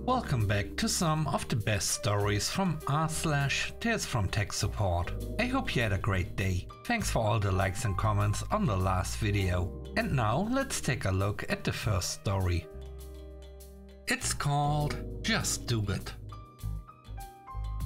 Welcome back to some of the best stories from r/TalesFromTechSupport. I hope you had a great day. Thanks for all the likes and comments on the last video. And now let's take a look at the first story. It's called Just Do It.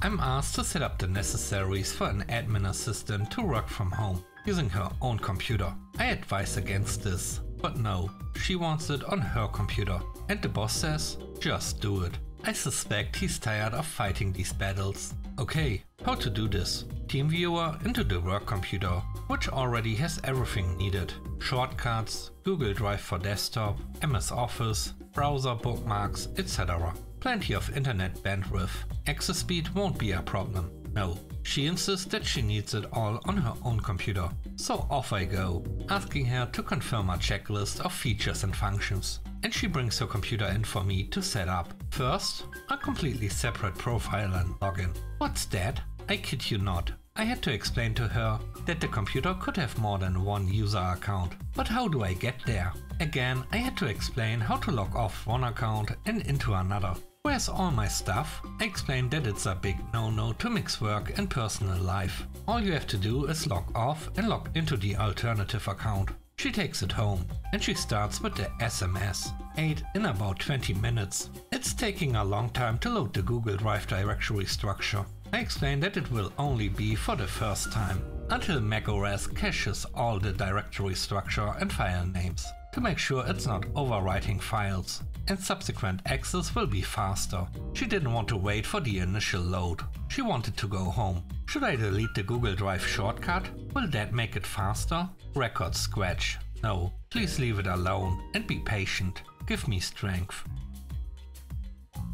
I'm asked to set up the necessaries for an admin assistant to work from home using her own computer. I advise against this, but no, she wants it on her computer. And the boss says, just do it. I suspect he's tired of fighting these battles. Okay, how to do this? TeamViewer into the work computer, which already has everything needed. Shortcuts, Google Drive for desktop, MS Office, browser bookmarks, etc. Plenty of internet bandwidth. Access speed won't be a problem. No, she insists that she needs it all on her own computer. So off I go, asking her to confirm a checklist of features and functions. And she brings her computer in for me to set up. First, a completely separate profile and login. What's that? I kid you not. I had to explain to her that the computer could have more than one user account. But how do I get there? Again, I had to explain how to log off one account and into another. Where's all my stuff? I explained that it's a big no-no to mix work and personal life. All you have to do is log off and log into the alternative account. She takes it home and she starts with the SMS. 8 in about 20 minutes. It's taking a long time to load the Google Drive directory structure. I explained that it will only be for the first time, until macOS caches all the directory structure and file names, to make sure it's not overwriting files, and subsequent access will be faster. She didn't want to wait for the initial load. She wanted to go home. Should I delete the Google Drive shortcut? Will that make it faster? Record scratch. No, please leave it alone and be patient. Give me strength.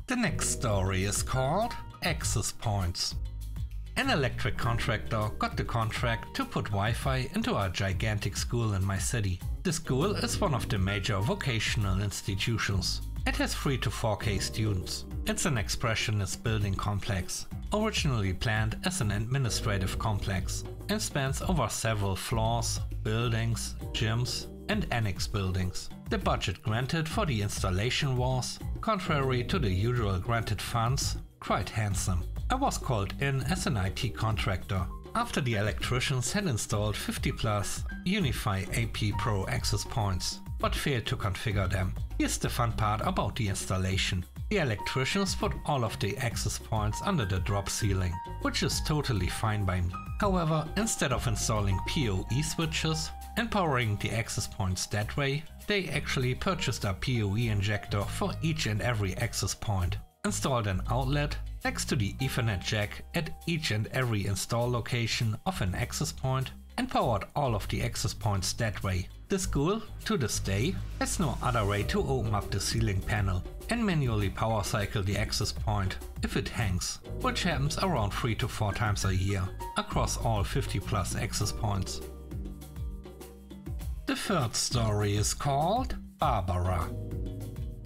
The next story is called Access Points. An electric contractor got the contract to put Wi-Fi into a gigantic school in my city. The school is one of the major vocational institutions. It has 3 to 4K students. It's an expressionist building complex, originally planned as an administrative complex, and spans over several floors, buildings, gyms, and annex buildings. The budget granted for the installation was, contrary to the usual granted funds, quite handsome. I was called in as an IT contractor after the electricians had installed 50 plus Unify AP Pro access points, but failed to configure them. Here's the fun part about the installation. The electricians put all of the access points under the drop ceiling, which is totally fine by me. However, instead of installing PoE switches and powering the access points that way, they actually purchased a PoE injector for each and every access point, installed an outlet next to the Ethernet jack at each and every install location of an access point, and powered all of the access points that way. The school, to this day, has no other way to open up the ceiling panel and manually power cycle the access point if it hangs, which happens around 3 to 4 times a year across all 50 plus access points. The third story is called Barbara.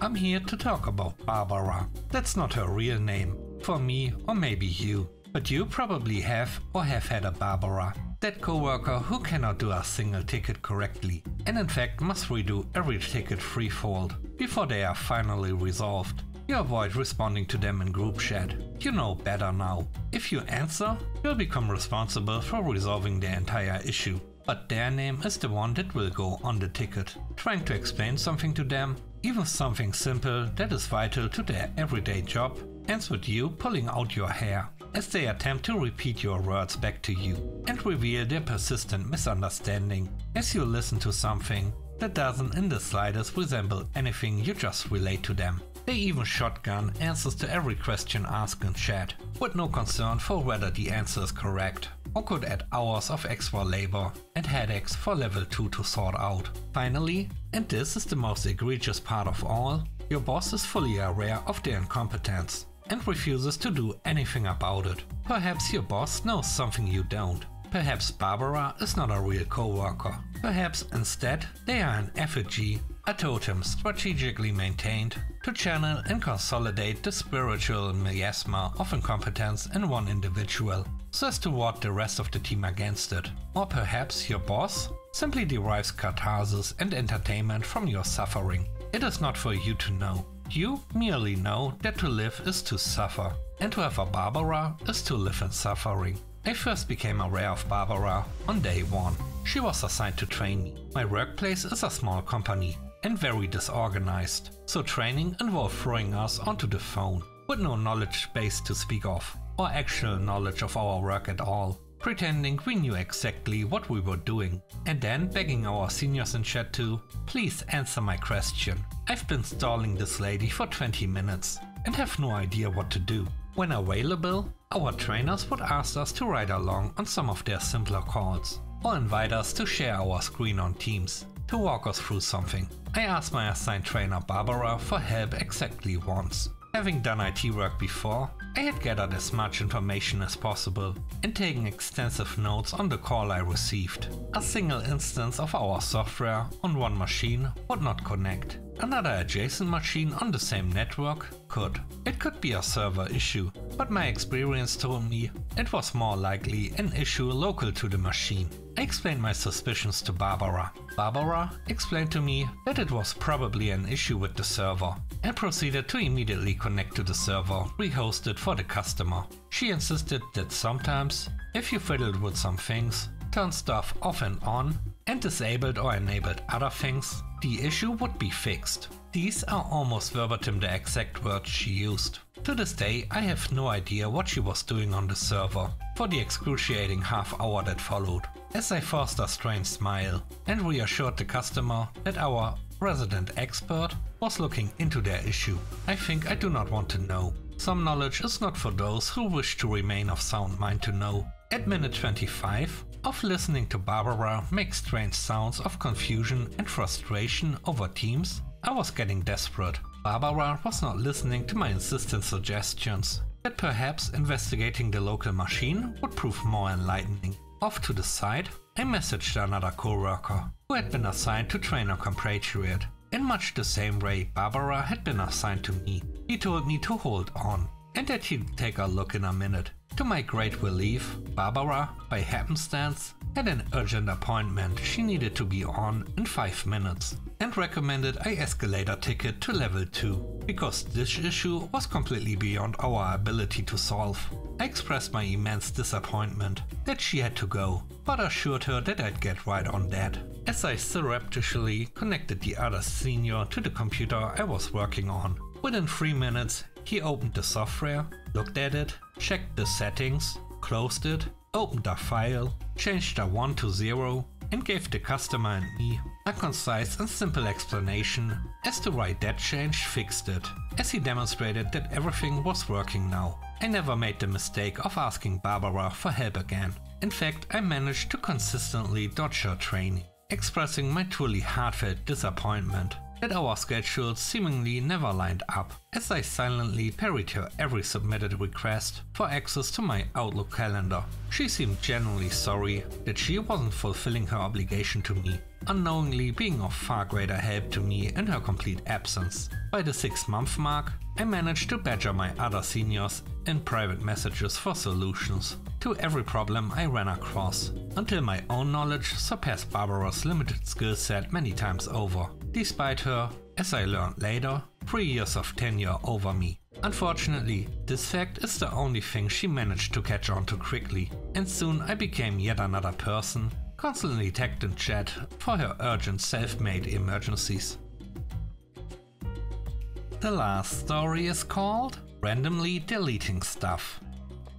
I'm here to talk about Barbara. That's not her real name, for me or maybe you. But you probably have or have had a Barbara. That coworker who cannot do a single ticket correctly, and in fact must redo every ticket threefold before they are finally resolved. You avoid responding to them in group chat. You know better now. If you answer, you'll become responsible for resolving the entire issue. But their name is the one that will go on the ticket. Trying to explain something to them, even something simple that is vital to their everyday job, ends with you pulling out your hair as they attempt to repeat your words back to you and reveal their persistent misunderstanding as you listen to something that doesn't in the slightest resemble anything you just relate to them. They even shotgun answers to every question asked in chat, with no concern for whether the answer is correct, or could add hours of extra labor and headaches for level 2 to sort out. Finally, and this is the most egregious part of all, your boss is fully aware of their incompetence and refuses to do anything about it. Perhaps your boss knows something you don't. Perhaps Barbara is not a real coworker. Perhaps instead they are an effigy, a totem strategically maintained to channel and consolidate the spiritual miasma of incompetence in one individual, so as to ward the rest of the team against it. Or perhaps your boss simply derives catharsis and entertainment from your suffering. It is not for you to know. You merely know that to live is to suffer, and to have a Barbara is to live in suffering. I first became aware of Barbara on day 1. She was assigned to train me. My workplace is a small company and very disorganized, so training involved throwing us onto the phone, with no knowledge base to speak of, or actual knowledge of our work at all, pretending we knew exactly what we were doing, and then begging our seniors in chat to please answer my question. I've been stalling this lady for 20 minutes and have no idea what to do. When available, our trainers would ask us to ride along on some of their simpler calls, or invite us to share our screen on Teams, to walk us through something. I asked my assigned trainer Barbara for help exactly once. Having done IT work before, I had gathered as much information as possible and taken extensive notes on the call I received. A single instance of our software on one machine would not connect. Another adjacent machine on the same network could. It could be a server issue, but my experience told me it was more likely an issue local to the machine. I explained my suspicions to Barbara. Barbara explained to me that it was probably an issue with the server and proceeded to immediately connect to the server we hosted for the customer. She insisted that sometimes, if you fiddled with some things, turned stuff off and on, and disabled or enabled other things, the issue would be fixed. These are almost verbatim the exact words she used. To this day, I have no idea what she was doing on the server for the excruciating half hour that followed, as I forced a strange smile and reassured the customer that our resident expert was looking into their issue. I think I do not want to know. Some knowledge is not for those who wish to remain of sound mind to know. At minute 25 of listening to Barbara make strange sounds of confusion and frustration over Teams, I was getting desperate. Barbara was not listening to my insistent suggestions that perhaps investigating the local machine would prove more enlightening. Off to the side, I messaged another coworker who had been assigned to train a compatriot in much the same way Barbara had been assigned to me. He told me to hold on and that he'd take a look in a minute. To my great relief, Barbara, by happenstance, had an urgent appointment she needed to be on in 5 minutes and recommended I escalate a ticket to level 2 because this issue was completely beyond our ability to solve. I expressed my immense disappointment that she had to go, but assured her that I'd get right on that. As I surreptitiously connected the other senior to the computer I was working on. Within 3 minutes, he opened the software, looked at it, checked the settings, closed it, opened a file, changed a 1 to 0, and gave the customer and me a concise and simple explanation as to why that change fixed it, as he demonstrated that everything was working now. I never made the mistake of asking Barbara for help again. In fact, I managed to consistently dodge her training, expressing my truly heartfelt disappointment that our schedules seemingly never lined up, as I silently parried her every submitted request for access to my Outlook calendar. She seemed genuinely sorry that she wasn't fulfilling her obligation to me, unknowingly being of far greater help to me in her complete absence. By the 6-month mark, I managed to badger my other seniors in private messages for solutions to every problem I ran across, until my own knowledge surpassed Barbara's limited skill set many times over, despite her, as I learned later, 3 years of tenure over me. Unfortunately, this fact is the only thing she managed to catch on to quickly, and soon I became yet another person, constantly tagged in chat for her urgent self-made emergencies. The last story is called Randomly Deleting Stuff.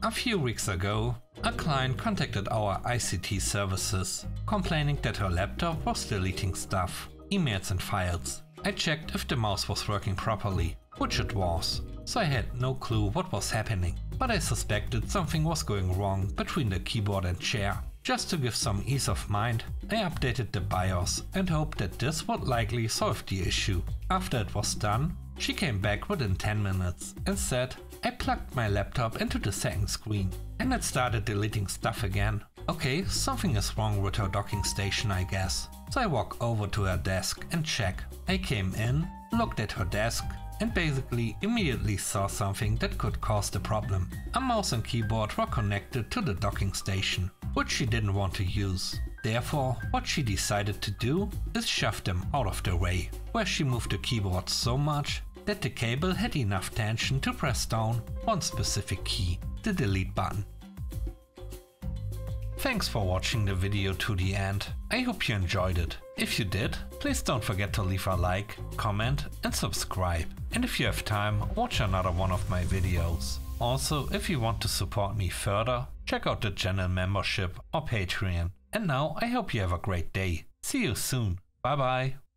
A few weeks ago, a client contacted our ICT services, complaining that her laptop was deleting stuff, emails and files. I checked if the mouse was working properly, which it was, so I had no clue what was happening, but I suspected something was going wrong between the keyboard and chair. Just to give some ease of mind, I updated the BIOS and hoped that this would likely solve the issue. After it was done, she came back within 10 minutes and said I plugged my laptop into the second screen and it started deleting stuff again. Okay, something is wrong with her docking station, I guess. So I walk over to her desk and check. I came in, looked at her desk, and basically immediately saw something that could cause the problem. A mouse and keyboard were connected to the docking station, which she didn't want to use. Therefore, what she decided to do is shove them out of the way, where she moved the keyboard so much that the cable had enough tension to press down one specific key, the delete button. Thanks for watching the video to the end. I hope you enjoyed it. If you did, please don't forget to leave a like, comment and subscribe. And if you have time, watch another one of my videos. Also, if you want to support me further, check out the channel membership or Patreon. And now I hope you have a great day. See you soon. Bye bye.